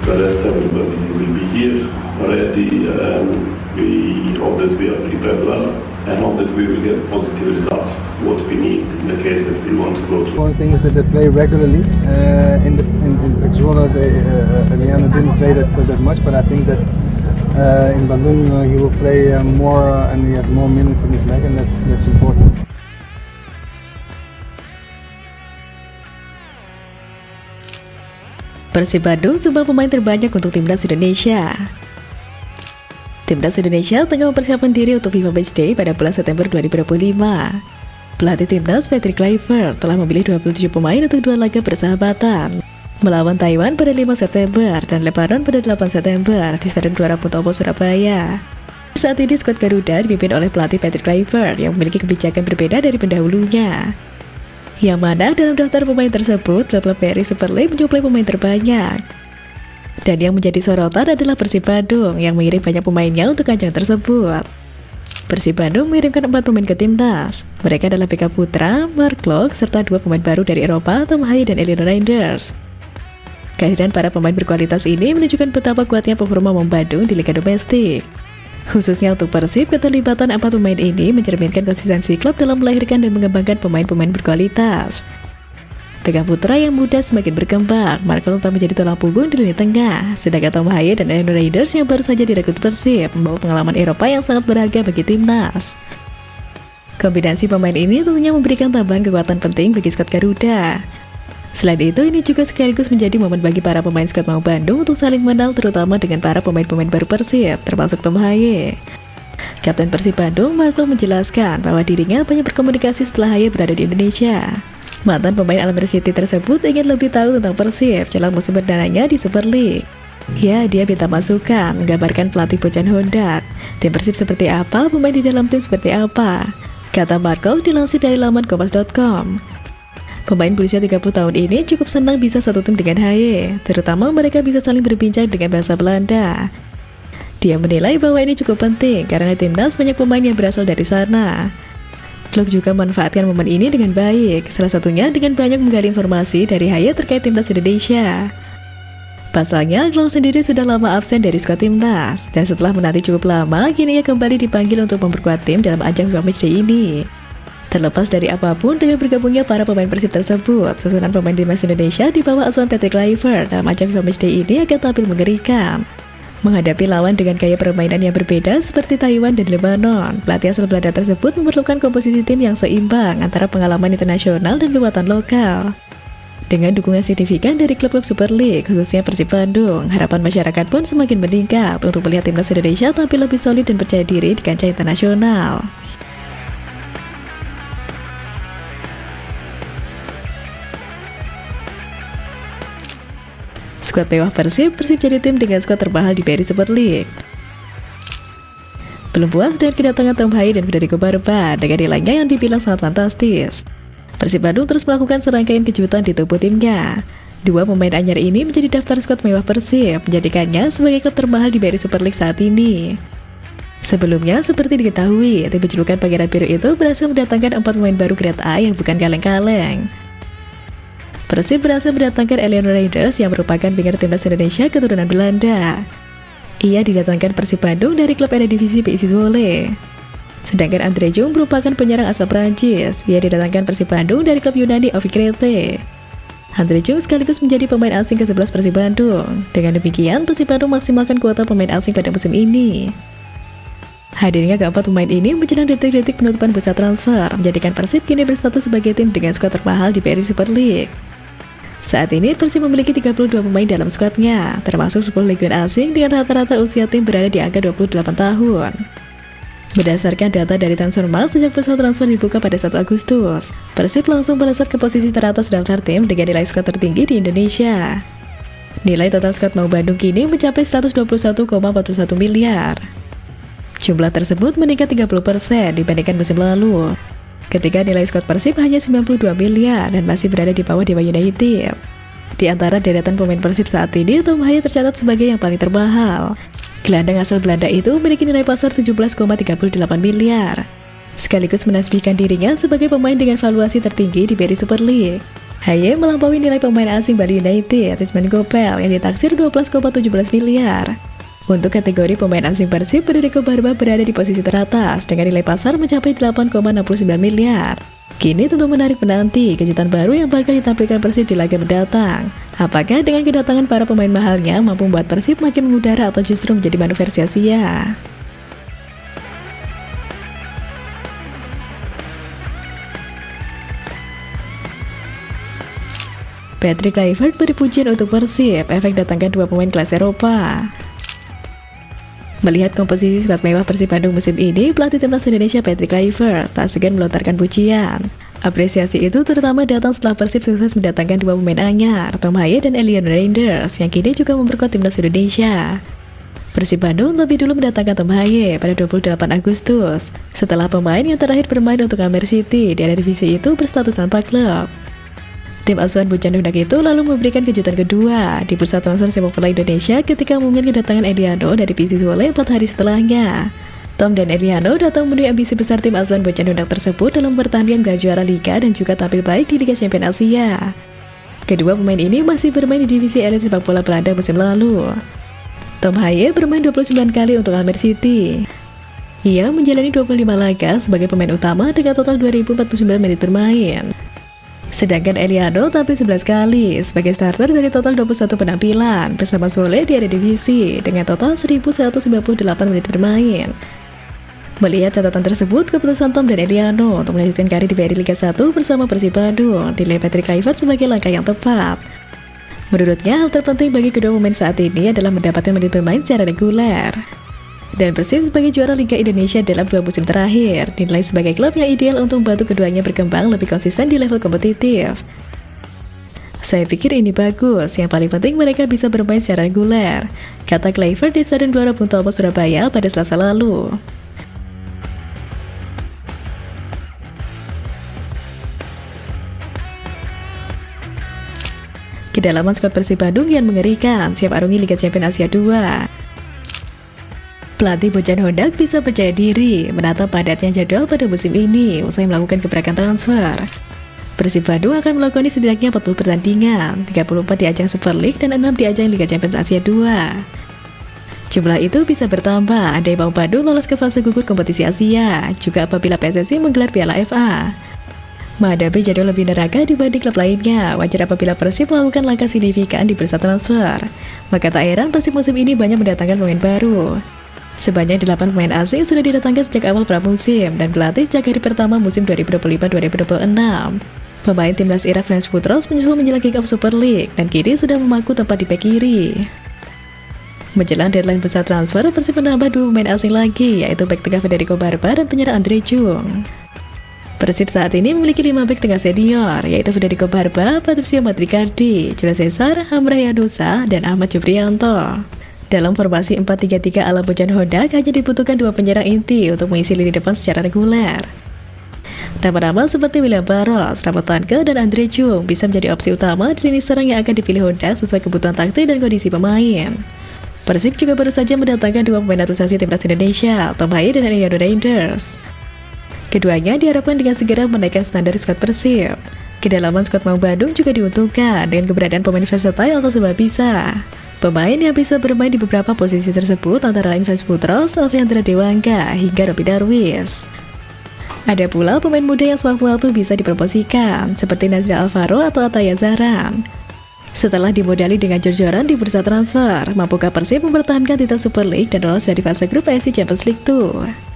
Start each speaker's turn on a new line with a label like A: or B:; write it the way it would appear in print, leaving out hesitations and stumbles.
A: the rest everybody will be here already. We hope that we are prepared well and hope that we will get positive result. What we need in the case that we want to go to.
B: One thing is that they play regularly. In Pexwolle, Eliano didn't play that much, but I think that in Bandung he will play more and he has more minutes in his leg, and that's important.
C: Persib Bandung sumbang pemain terbanyak untuk timnas Indonesia. Timnas Indonesia tengah mempersiapkan diri untuk FIFA Matchday pada bulan September 2025. Pelatih timnas Patrick Kluivert telah memilih 27 pemain untuk 2 laga persahabatan melawan Taiwan pada 5 September dan Lebanon pada 8 September di Stadion Gelora Bung Tomo, Surabaya. Saat ini skuad Garuda dipimpin oleh pelatih Patrick Kluivert yang memiliki kebijakan berbeda dari pendahulunya. Yang mana dalam daftar pemain tersebut, klub-klub BRI Super League menyuplai pemain terbanyak. Dan yang menjadi sorotan adalah Persib Bandung yang mengirim banyak pemainnya untuk ajang tersebut. Persib Bandung mengirimkan 4 pemain ke timnas. Mereka adalah Beka Putra, Mark Klok, serta 2 pemain baru dari Eropa, Tom Haye dan Eleanor Reinders. Kehadiran para pemain berkualitas ini menunjukkan betapa kuatnya performa Bandung di Liga Domestik. Khususnya untuk Persib, keterlibatan 4 pemain ini mencerminkan konsistensi klub dalam melahirkan dan mengembangkan pemain-pemain berkualitas. Beka Putra yang muda semakin berkembang, Mark Klok tak menjadi tulang punggung di lini tengah, sedangkan Tom Haye dan Eleanor Reinders yang baru saja direkrut Persib membawa pengalaman Eropa yang sangat berharga bagi timnas. Kombinasi pemain ini tentunya memberikan tambahan kekuatan penting bagi skuad Garuda. Selain itu, ini juga sekaligus menjadi momen bagi para pemain skuad Maung Bandung untuk saling mengenal, terutama dengan para pemain-pemain baru Persib, termasuk Tom Haye. Kapten Persib Bandung, Mark Klok menjelaskan bahwa dirinya banyak berkomunikasi setelah Haye berada di Indonesia. Mantan pemain Almere City tersebut ingin lebih tahu tentang Persib jelang musim perdananya di Super League. Ya, dia minta masukan, menggambarkan pelatih Bojan Honda. Tim Persib seperti apa, pemain di dalam tim seperti apa, kata Mark Klok dilansir dari laman kompas.com. Pemain berusia 30 tahun ini cukup senang bisa satu tim dengan Haye, terutama mereka bisa saling berbincang dengan bahasa Belanda. Dia menilai bahwa ini cukup penting karena timnas banyak pemain yang berasal dari sana. Klok juga memanfaatkan momen ini dengan baik, salah satunya dengan banyak menggali informasi dari Haye terkait timnas Indonesia. Pasalnya, Klok sendiri sudah lama absen dari skuad timnas, dan setelah menanti cukup lama, kini ia kembali dipanggil untuk memperkuat tim dalam ajang FIFA Matchday ini. Terlepas dari apapun, dengan bergabungnya para pemain Persib tersebut, susunan pemain timnas Indonesia di bawah asuhan Patrick Kluivert dalam ajang FIFA Matchday ini akan tampil mengerikan. Menghadapi lawan dengan gaya permainan yang berbeda seperti Taiwan dan Lebanon, pelatih asal Belanda tersebut memerlukan komposisi tim yang seimbang antara pengalaman internasional dan kekuatan lokal. Dengan dukungan signifikan dari klub-klub Super League, khususnya Persib Bandung, harapan masyarakat pun semakin meningkat untuk melihat timnas Indonesia tampil lebih solid dan percaya diri di kancah internasional. Skuad mewah Persib jadi tim dengan skuad termahal di BRI Super League. Belum puas dengan kedatangan Tom Haye dan Federico Barba dengan nilainya yang dibilang sangat fantastis, Persib Bandung terus melakukan serangkaian kejutan di tubuh timnya. 2 pemain anyar ini menjadi daftar skuad mewah Persib, menjadikannya sebagai klub termahal di BRI Super League saat ini. Sebelumnya, seperti diketahui, tim berjulukan Pangeran Biru itu berhasil mendatangkan 4 pemain baru grade A yang bukan kaleng-kaleng. Persib berhasil mendatangkan Eleanor Reinders yang merupakan winger timnas Indonesia keturunan Belanda. Ia didatangkan Persib Bandung dari klub Eredivisie PSV Zwolle. Sedangkan Andre Jong merupakan penyerang asal Prancis. Ia didatangkan Persib Bandung dari klub Yunani Ovi Krete. Andre Jong sekaligus menjadi pemain asing ke-11 Persib Bandung. Dengan demikian, Persib Bandung maksimalkan kuota pemain asing pada musim ini. Hadirnya keempat pemain ini menjelang detik-detik penutupan bursa transfer, menjadikan Persib kini berstatus sebagai tim dengan skuad termahal di BRI Super League. Saat ini Persib memiliki 32 pemain dalam skuadnya, termasuk 10 legion asing dengan rata-rata usia tim berada di angka 28 tahun. Berdasarkan data dari Transfermarkt, sejak bursa transfer dibuka pada 1 Agustus, Persib langsung melesat ke posisi teratas daftar tim dengan nilai skuad tertinggi di Indonesia. Nilai total skuad Maung Bandung kini mencapai 121,41 miliar. Jumlah tersebut meningkat 30% dibandingkan musim lalu, ketika nilai skuad Persib hanya 92 miliar dan masih berada di bawah Dewa United. Di antara deretan pemain Persib saat ini, Tom Haye tercatat sebagai yang paling termahal. Gelandang asal Belanda itu memiliki nilai pasar 17,38 miliar, sekaligus menasbihkan dirinya sebagai pemain dengan valuasi tertinggi di BRI Super League. Haye melampaui nilai pemain asing Bali United, Isman Gopel, yang ditaksir 12,17 miliar. Untuk kategori pemain asing Persib, Federico Barba berada di posisi teratas dengan nilai pasar mencapai 8,69 miliar. Kini tentu menarik menanti kejutan baru yang bakal ditampilkan Persib di laga mendatang. Apakah dengan kedatangan para pemain mahalnya mampu membuat Persib makin mengudara atau justru menjadi manuver sia-sia? Patrick Kluivert beri pujian untuk Persib, efek datangkan dua pemain kelas Eropa. Melihat komposisi skuad mewah Persib Bandung musim ini, pelatih timnas Indonesia Patrick Kluivert tak segan melontarkan pujian. Apresiasi itu terutama datang setelah Persib sukses mendatangkan dua pemain anyar, Tom Haye dan Eliano Reinders, yang kini juga memperkuat timnas Indonesia. Persib Bandung lebih dulu mendatangkan Tom Haye pada 28 Agustus, setelah pemain yang terakhir bermain untuk Amer City di divisi itu berstatus tanpa klub. Tim asuhan Bojan Hodak itu lalu memberikan kejutan kedua di bursa transfer sepak bola Indonesia ketika mengumumkan kedatangan Eliano dari PC Zwolle 4 hari setelahnya. Tom dan Eliano datang memenuhi ambisi besar tim asuhan Bojan Hodak tersebut dalam pertandingan gelar juara Liga dan juga tampil baik di Liga Champions Asia. Kedua pemain ini masih bermain di divisi elit sepak bola Belanda musim lalu. Tom Haye bermain 29 kali untuk Amer City. Ia menjalani 25 laga sebagai pemain utama dengan total 2049 menit bermain. Sedangkan Eliano tampil 11 kali sebagai starter dari total 21 penampilan bersama Zwolle di Eredivisie dengan total 1198 menit bermain. Melihat catatan tersebut, keputusan Tom dan Eliano untuk melanjutkan karir di BRI Liga 1 bersama Persib Bandung dinilai Patrick Kluivert sebagai langkah yang tepat. Menurutnya, hal terpenting bagi kedua pemain saat ini adalah mendapatkan menit bermain secara reguler. Dan Persib sebagai juara Liga Indonesia dalam 2 musim terakhir dinilai sebagai klub yang ideal untuk membantu keduanya berkembang lebih konsisten di level kompetitif. Saya pikir ini bagus, yang paling penting mereka bisa bermain secara reguler, kata Kluivert di Stadion Gelora Bung Tomo, Surabaya pada Selasa lalu. Kedalaman skuad Persib Bandung yang mengerikan, siap arungi Liga Champions Asia 2. Pelatih Bojan Hodak bisa percaya diri menatap padatnya jadwal pada musim ini usai melakukan gebrakan transfer. Persib Bandung akan melakoni setidaknya 40 pertandingan, 34 di ajang Super League dan 6 di ajang Liga Champions Asia 2. Jumlah itu bisa bertambah andai mau Bandung lolos ke fase gugur kompetisi Asia, juga apabila PSSI menggelar Piala FA. Menghadapi jadwal lebih neraka dibanding klub lainnya, wajar apabila Persib melakukan langkah signifikan di bursa transfer. Maka tak heran Persib musim ini banyak mendatangkan pemain baru. Sebanyak 8 pemain asing sudah didatangkan sejak awal pramusim dan berlatih sejak hari pertama musim 2025-2026. Pemain timnas Irak Frans Putros menyusul menjelang kick-off Super League dan kini sudah memaku tempat di bek kiri. Menjelang deadline besar transfer, Persib menambah 2 pemain asing lagi, yaitu bek tengah Federico Barba dan penyerang Andre Jung. Persib saat ini memiliki 5 bek tengah senior, yaitu Federico Barba, Patricio Madrigaldi, Julio Cesar, Hamrah Yanusa, dan Ahmad Juprianto. Dalam formasi 4-3-3 ala Bojan Hodak hanya dibutuhkan 2 penyerang inti untuk mengisi lini depan secara reguler. Nama-nama seperti William Barros, Ramon Tanke, dan Andre Jung bisa menjadi opsi utama di lini serang yang akan dipilih Hodak sesuai kebutuhan taktik dan kondisi pemain. Persib juga baru saja mendatangkan 2 pemain naturalisasi timnas Indonesia, Tom Haye dan Eliano Reinders. Keduanya diharapkan dengan segera menaikkan standar skuad Persib. Kedalaman skuad Maung Bandung juga diuntungkan dengan keberadaan pemain versatile atau sebab bisa. Pemain yang bisa bermain di beberapa posisi tersebut antara lain Frans Putros, Alfiandra Dewangga, hingga Robby Darwis. Ada pula pemain muda yang sewaktu-waktu bisa dipromosikan, seperti Nazri Alvaro atau Ataya Zahran. Setelah dimodali dengan jor-joran di bursa transfer, mampukah Persib mempertahankan titel Super League dan lolos dari fase grup AFC Champions League 2?